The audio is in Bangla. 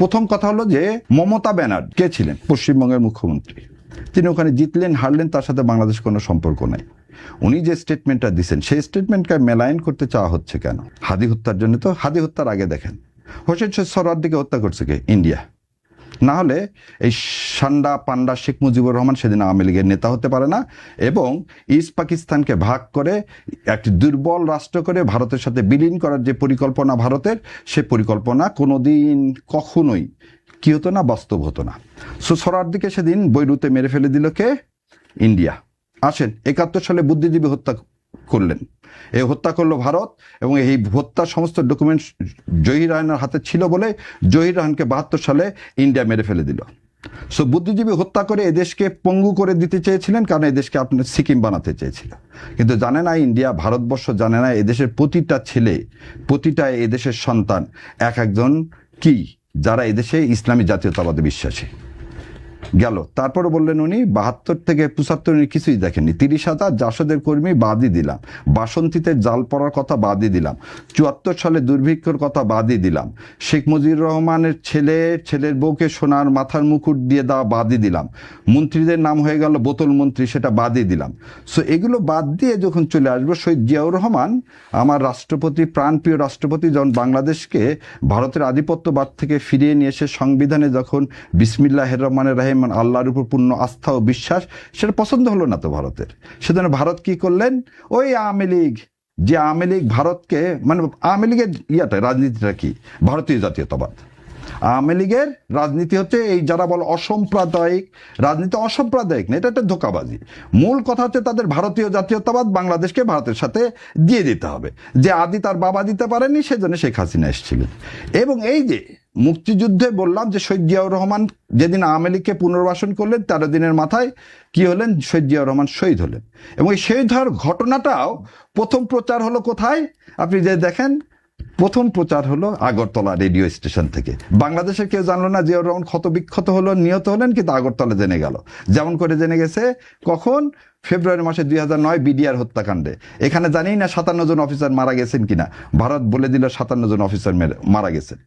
প্রথম কথা হলো যে মমতা ব্যানার্জি কে ছিলেন? পশ্চিমবঙ্গের মুখ্যমন্ত্রী। তিনি ওখানে জিতলেন হারলেন, তার সাথে বাংলাদেশ কোনো সম্পর্ক নাই। উনি যে স্টেটমেন্টটা দিচ্ছেন সেই স্টেটমেন্টকে মেলাইন করতে চাওয়া হচ্ছে কেন? হাদি হত্যার জন্য। তো হাদি হত্যার আগে দেখেন হোসেন সোহরাওয়ার্দীকে হত্যা করছে কে? ইন্ডিয়া। না হলে এই সান্ডা পান্ডা শেখ মুজিবুর রহমান সেদিন আওয়ামী লীগের নেতা হতে পারে না, এবং ইস্ট পাকিস্তানকে ভাগ করে একটি দুর্বল রাষ্ট্র করে ভারতের সাথে বিলীন করার যে পরিকল্পনা ভারতের, সে পরিকল্পনা কোনোদিন কখনোই কি হতো না, বাস্তব হতো না। সোহরাওয়ার্দীকে সেদিন বৈরুতে মেরে ফেলে দিল কে? ইন্ডিয়া। আসেন 71 সালে বুদ্ধিজীবী হত্যা করলেন, এই হত্যা করলো ভারত, এবং এই হত্যার সমস্ত ডকুমেন্ট জহির রায়হানের হাতে ছিল বলে জহির রায়হানকে 72 সালে ইন্ডিয়া মেরে ফেলে দিল। সো বুদ্ধিজীবী হত্যা করে এদেশকে পঙ্গু করে দিতে চেয়েছিলেন, কারণ এদেশকে আপনার সিকিম বানাতে চেয়েছিল। কিন্তু জানে না ইন্ডিয়া, ভারতবর্ষ জানে না এদেশের প্রতিটা ছেলে, প্রতিটা এদেশের সন্তান একজন কি, যারা এদেশে ইসলামী জাতীয়তাবাদে বিশ্বাসী। গেল তারপরে বললেন উনি 72 থেকে 75 উনি কিছুই দেখেননি। 30,000 জাসদের কর্মী বাদই দিলাম, বাসন্তীতে জাল পড়ার কথা বাদই দিলাম, 74 সালে দুর্ভিক্ষর কথা বাদই দিলাম, শেখ মুজিবুর রহমানের ছেলের বউকে সোনার মাথার মুকুট দিয়ে দেওয়া বাদই দিলাম, মন্ত্রীদের নাম হয়ে গেল বোতল মন্ত্রী, সেটা বাদই দিলাম। সো এগুলো বাদ দিয়ে যখন চলে আসবো, শহীদ জিয়াউর রহমান আমার রাষ্ট্রপতি, প্রাণপ্রিয় রাষ্ট্রপতি, যখন বাংলাদেশকে ভারতের আধিপত্যবাদ থেকে ফিরিয়ে নিয়ে এসে সংবিধানে যখন বিসমিল্লাহির রহমানির রহিম আল্লাহর উপর পূর্ণ আস্থা ও বিশ্বাস, সেটা পছন্দ হলো না তো ভারতের। সেজন্য ভারত কি করলেন? ওই আওয়ামী লীগ, যে আওয়ামী লীগ ভারতকে, মানে আওয়ামী লীগের রাজনীতিটা কি? ভারতীয় জাতীয়তাবাদ। আওয়ামী লীগের রাজনীতি হচ্ছে এই যারা বলে অসাম্প্রদায়িক রাজনীতি। অসাম্প্রদায়িক না, এটা একটা ধোঁকাবাজি। মূল কথা হচ্ছে তাদের ভারতীয় জাতীয়তাবাদ, বাংলাদেশকে ভারতের সাথে দিয়ে দিতে হবে। যে আদি তার বাবা দিতে পারেনি, সেজন্য শেখ হাসিনা এসেছিলেন। এবং এই যে মুক্তিযুদ্ধে বললাম যে শহীদ জিয়াউর রহমান যেদিন আওয়ামী লীগকে পুনর্বাসন করলেন, 13 দিনের মাথায় কি হলেন? শহীদ জিয়াউর রহমান শহীদ হলেন। এবং এই শহীদ হওয়ার ঘটনাটাও প্রথম প্রচার হলো কোথায়? আপনি যে দেখেন, প্রথম প্রচার হলো আগরতলা রেডিও স্টেশন থেকে। বাংলাদেশের কেউ জানলো না জিয়াউর রহমান ক্ষত বিক্ষত হলো, নিহত হলেন, কিন্তু আগরতলা জেনে গেল। যেমন করে জেনে গেছে কখন? ফেব্রুয়ারি মাসে 2009 বিডিআর হত্যাকাণ্ডে। এখানে জানি না 57 জন অফিসার মারা গেছেন কিনা, ভারত বলে দিল 57 জন অফিসার মারা গেছেন।